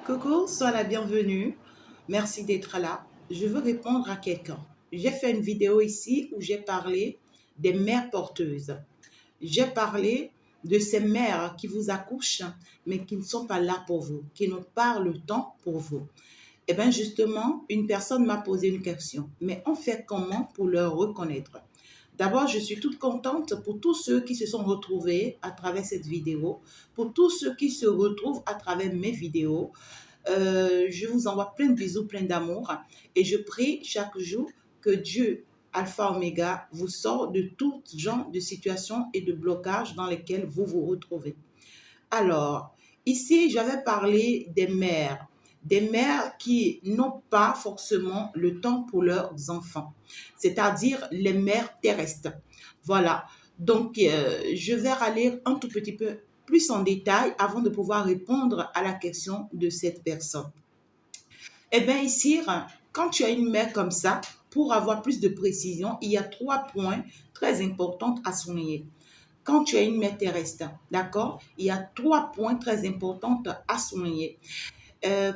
Coucou, sois la bienvenue. Merci d'être là. Je veux répondre à quelqu'un. J'ai fait une vidéo ici où j'ai parlé des mères porteuses. J'ai parlé de ces mères qui vous accouchent, mais qui ne sont pas là pour vous, qui n'ont pas le temps pour vous. Eh bien, justement, une personne m'a posé une question. Mais on fait comment pour le reconnaître? D'abord, je suis toute contente pour tous ceux qui se sont retrouvés à travers cette vidéo, pour tous ceux qui se retrouvent à travers mes vidéos. Je vous envoie plein de bisous, plein d'amour et je prie chaque jour que Dieu, Alpha Oméga, vous sort de tout genre de situations et de blocages dans lesquels vous vous retrouvez. Alors, ici, j'avais parlé des mères qui n'ont pas forcément le temps pour leurs enfants, c'est-à-dire les mères terrestres. Voilà, donc je vais aller un tout petit peu plus en détail avant de pouvoir répondre à la question de cette personne. Eh bien, ici, quand tu as une mère comme ça, pour avoir plus de précision, il y a 3 points très importants à souligner. Quand tu as une mère terrestre, d'accord, il y a 3 points très importants à souligner.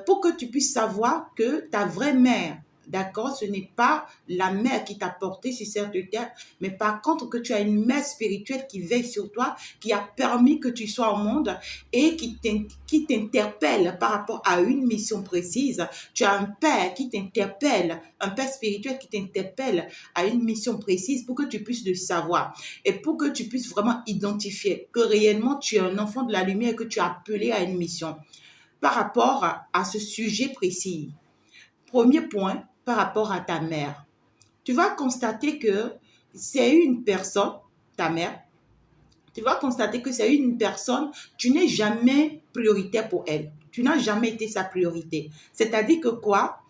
Pour que tu puisses savoir que ta vraie mère, d'accord, ce n'est pas la mère qui t'a porté sur cette terre, mais par contre que tu as une mère spirituelle qui veille sur toi, qui a permis que tu sois au monde et qui t'interpelle par rapport à une mission précise. Tu as un père qui t'interpelle, un père spirituel qui t'interpelle à une mission précise pour que tu puisses le savoir et pour que tu puisses vraiment identifier que réellement tu es un enfant de la lumière et que tu es appelé à une mission par rapport à ce sujet précis. Premier point, par rapport à ta mère. Tu vas constater que c'est une personne, ta mère, tu vas constater que c'est une personne, tu n'es jamais prioritaire pour elle. Tu n'as jamais été sa priorité. C'est-à-dire que quoi?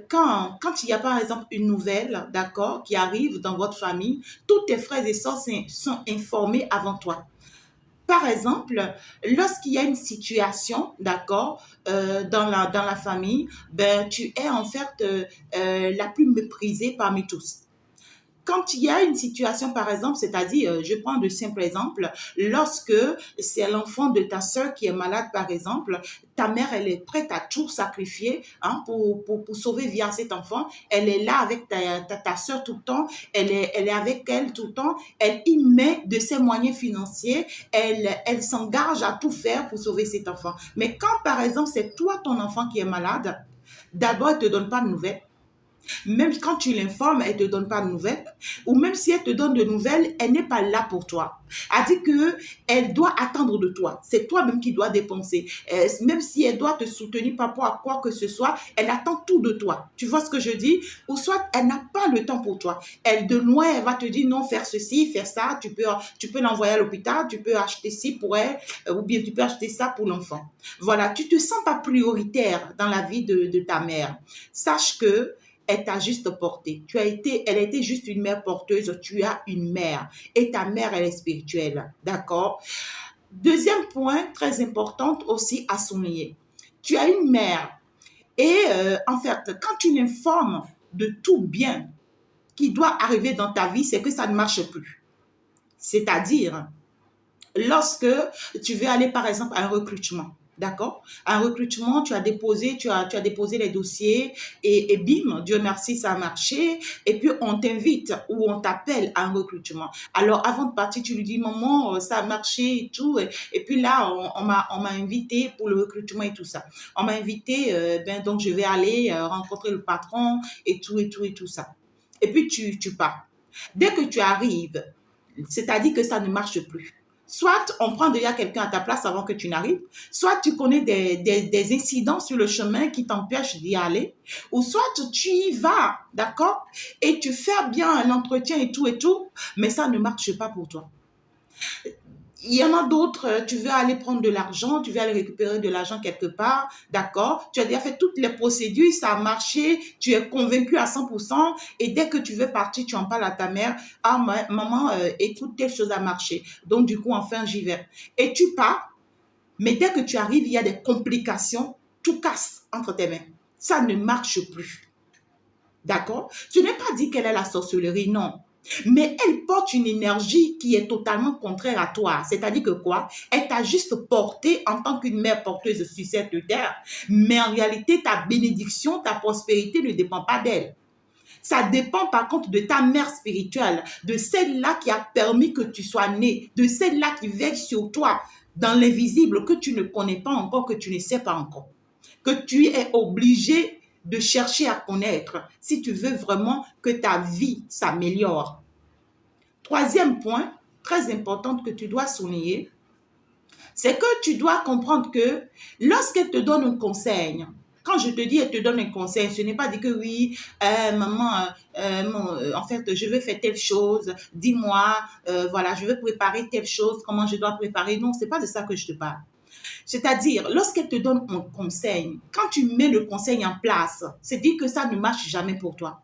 Quand il y a par exemple une nouvelle, d'accord, qui arrive dans votre famille, tous tes frères et sœurs sont informés avant toi. Par exemple, lorsqu'il y a une situation, d'accord, dans la famille, ben, tu es en fait la plus méprisée parmi tous. Quand il y a une situation, par exemple, c'est-à-dire, je prends de simples exemples, lorsque c'est l'enfant de ta sœur qui est malade, par exemple, ta mère, elle est prête à tout sacrifier hein, pour sauver via cet enfant. Elle est là avec ta sœur tout le temps, elle est avec elle tout le temps, elle y met de ses moyens financiers, elle s'engage à tout faire pour sauver cet enfant. Mais quand, par exemple, c'est toi, ton enfant qui est malade, d'abord, elle ne te donne pas de nouvelles. Même quand tu l'informes, elle ne te donne pas de nouvelles. Ou même si elle te donne de nouvelles, elle n'est pas là pour toi. Elle dit qu'elle doit attendre de toi. C'est toi-même qui dois dépenser. Même si elle doit te soutenir par rapport à quoi que ce soit, elle attend tout de toi. Tu vois ce que je dis? Ou soit elle n'a pas le temps pour toi. Elle, de loin, elle va te dire non, faire ceci, faire ça. Tu peux l'envoyer à l'hôpital, tu peux acheter ci pour elle, ou bien tu peux acheter ça pour l'enfant. Voilà, tu ne te sens pas prioritaire dans la vie de ta mère. Sache que elle t'a juste porté. Elle a été juste une mère porteuse. Tu as une mère. Et ta mère, elle est spirituelle. D'accord? Deuxième point, très important aussi à souligner. Tu as une mère. Et en fait, quand tu l'informes de tout bien qui doit arriver dans ta vie, c'est que ça ne marche plus. C'est-à-dire, lorsque tu veux aller, par exemple, à un recrutement, d'accord? Un recrutement, tu as déposé les dossiers et bim, Dieu merci, ça a marché. Et puis, on t'invite ou on t'appelle à un recrutement. Alors, avant de partir, tu lui dis, maman, ça a marché et tout. Et puis là, on m'a invité pour le recrutement et tout ça. On m'a invité, donc je vais aller rencontrer le patron et tout, et tout, et tout ça. Et puis, tu pars. Dès que tu arrives, c'est-à-dire que ça ne marche plus. Soit on prend déjà quelqu'un à ta place avant que tu n'arrives, soit tu connais des incidents sur le chemin qui t'empêchent d'y aller, ou soit tu y vas, d'accord, et tu fais bien l'entretien et tout, mais ça ne marche pas pour toi. Il y en a d'autres, tu veux aller prendre de l'argent, tu veux aller récupérer de l'argent quelque part, d'accord? Tu as déjà fait toutes les procédures, ça a marché, tu es convaincu à 100% et dès que tu veux partir, tu en parles à ta mère. Ah, maman, écoute, telle chose a marché. Donc, du coup, enfin, j'y vais. Et tu pars, mais dès que tu arrives, il y a des complications, tout casse entre tes mains. Ça ne marche plus. D'accord? Je n'ai pas dit qu'elle est la sorcellerie, non. Mais elle porte une énergie qui est totalement contraire à toi. C'est-à-dire que quoi? Elle t'a juste porté en tant qu'une mère porteuse sur cette terre. Mais en réalité, ta bénédiction, ta prospérité ne dépend pas d'elle. Ça dépend par contre de ta mère spirituelle, de celle-là qui a permis que tu sois né, de celle-là qui veille sur toi dans l'invisible que tu ne connais pas encore, que tu ne sais pas encore, que tu es obligé de chercher à connaître si tu veux vraiment que ta vie s'améliore. Troisième point, très important que tu dois souligner, c'est que tu dois comprendre que lorsqu'elle te donne un conseil, quand je te dis elle te donne un conseil, ce n'est pas dit que oui, maman, en fait, je veux faire telle chose, dis-moi, voilà, je veux préparer telle chose, comment je dois préparer. Non, c'est pas de ça que je te parle. C'est-à-dire, lorsqu'elle te donne un conseil, quand tu mets le conseil en place, c'est dire que ça ne marche jamais pour toi.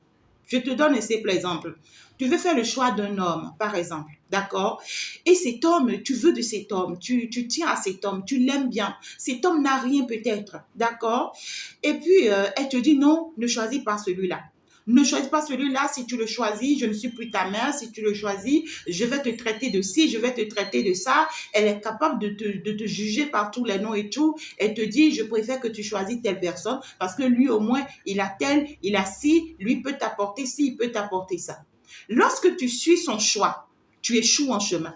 Je te donne un simple exemple. Tu veux faire le choix d'un homme, par exemple, d'accord? Et cet homme, tu veux de cet homme, tu tiens à cet homme, tu l'aimes bien. Cet homme n'a rien peut-être, d'accord? Et puis, elle te dit non, ne choisis pas celui-là. Ne choisis pas celui-là. Si tu le choisis, je ne suis plus ta mère. Si tu le choisis, je vais te traiter de ci, je vais te traiter de ça. Elle est capable de te juger par tous les noms et tout. Elle te dit, je préfère que tu choisis telle personne parce que lui, au moins, il a tel, il a ci, lui peut t'apporter ci, il peut t'apporter ça. Lorsque tu suis son choix, tu échoues en chemin.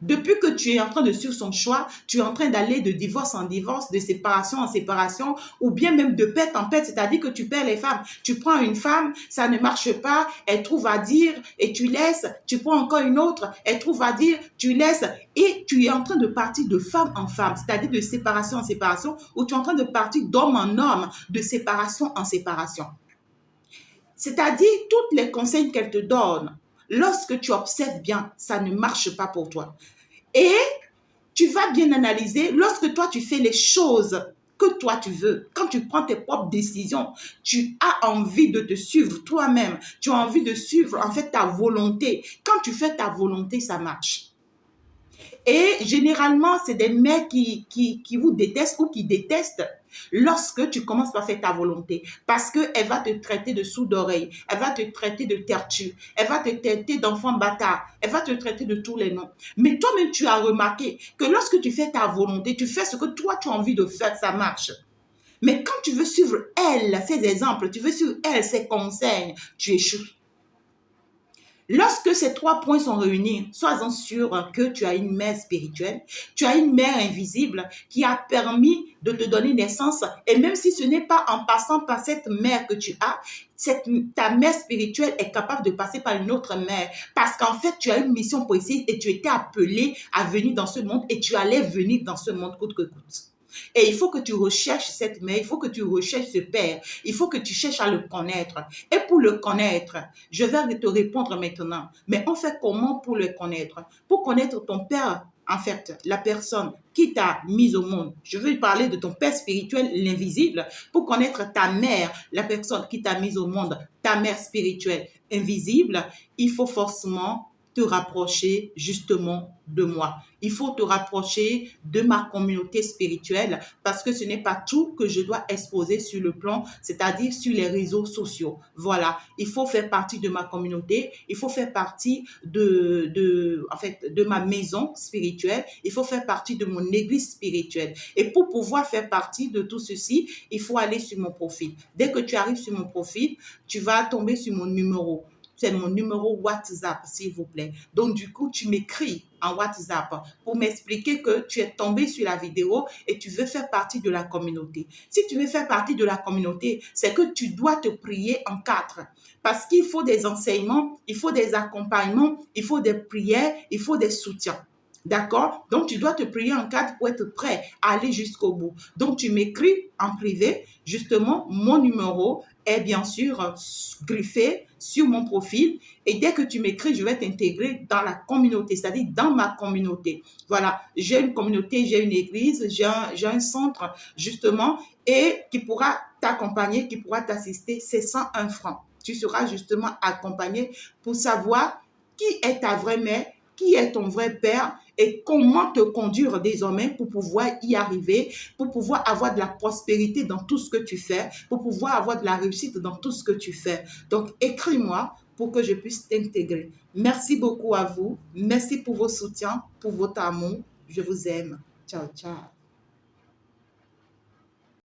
Depuis que tu es en train de suivre son choix, tu es en train d'aller de divorce en divorce, de séparation en séparation, ou bien même de pète en pète, c'est-à-dire que tu perds les femmes. Tu prends une femme, ça ne marche pas, elle trouve à dire et tu laisses. Tu prends encore une autre, elle trouve à dire, tu laisses. Et tu es en train de partir de femme en femme, c'est-à-dire de séparation en séparation, ou tu es en train de partir d'homme en homme, de séparation en séparation. C'est-à-dire, toutes les conseils qu'elle te donne, lorsque tu observes bien, ça ne marche pas pour toi. Et tu vas bien analyser, lorsque toi, tu fais les choses que toi, tu veux, quand tu prends tes propres décisions, tu as envie de te suivre toi-même, tu as envie de suivre en fait ta volonté. Quand tu fais ta volonté, ça marche. Et généralement, c'est des mères qui vous détestent ou qui détestent lorsque tu commences par faire ta volonté. Parce qu'elle va te traiter de sourd d'oreille, elle va te traiter de tertu, elle va te traiter d'enfant bâtard, elle va te traiter de tous les noms. Mais toi-même, tu as remarqué que lorsque tu fais ta volonté, tu fais ce que toi, tu as envie de faire, ça marche. Mais quand tu veux suivre elle, ses exemples, tu veux suivre elle, ses conseils, tu échoues. Lorsque ces trois points sont réunis, sois-en sûr que tu as une mère spirituelle, tu as une mère invisible qui a permis de te donner naissance. Et même si ce n'est pas en passant par cette mère que tu as, ta mère spirituelle est capable de passer par une autre mère. Parce qu'en fait, tu as une mission précise et tu étais appelé à venir dans ce monde et tu allais venir dans ce monde coûte que coûte. Et il faut que tu recherches cette mère, il faut que tu recherches ce père, il faut que tu cherches à le connaître. Et pour le connaître, je vais te répondre maintenant. Mais on fait comment pour le connaître? Pour connaître ton père, en fait, la personne qui t'a mise au monde. Je veux parler de ton père spirituel, l'invisible. Pour connaître ta mère, la personne qui t'a mise au monde, ta mère spirituelle, invisible, il faut forcément te rapprocher justement de moi. Il faut te rapprocher de ma communauté spirituelle parce que ce n'est pas tout que je dois exposer sur le plan, c'est-à-dire sur les réseaux sociaux. Voilà, il faut faire partie de ma communauté, il faut faire partie en fait, de ma maison spirituelle, il faut faire partie de mon église spirituelle. Et pour pouvoir faire partie de tout ceci, il faut aller sur mon profil. Dès que tu arrives sur mon profil, tu vas tomber sur mon numéro. C'est mon numéro WhatsApp, s'il vous plaît. Donc, du coup, tu m'écris en WhatsApp pour m'expliquer que tu es tombé sur la vidéo et tu veux faire partie de la communauté. Si tu veux faire partie de la communauté, c'est que tu dois te prier en quatre. Parce qu'il faut des enseignements, il faut des accompagnements, il faut des prières, il faut des soutiens. D'accord? Donc, tu dois te prier en quatre pour être prêt à aller jusqu'au bout. Donc, tu m'écris en privé. Justement, mon numéro est bien sûr griffé sur mon profil. Et dès que tu m'écris, je vais t'intégrer dans la communauté, c'est-à-dire dans ma communauté. Voilà, j'ai une communauté, j'ai une église, j'ai un centre, justement, et qui pourra t'accompagner, qui pourra t'assister. C'est 101 francs. Tu seras justement accompagné pour savoir qui est ta vraie mère, qui est ton vrai père et comment te conduire désormais pour pouvoir y arriver, pour pouvoir avoir de la prospérité dans tout ce que tu fais, pour pouvoir avoir de la réussite dans tout ce que tu fais. Donc, écris-moi pour que je puisse t'intégrer. Merci beaucoup à vous. Merci pour vos soutiens, pour votre amour. Je vous aime. Ciao, ciao.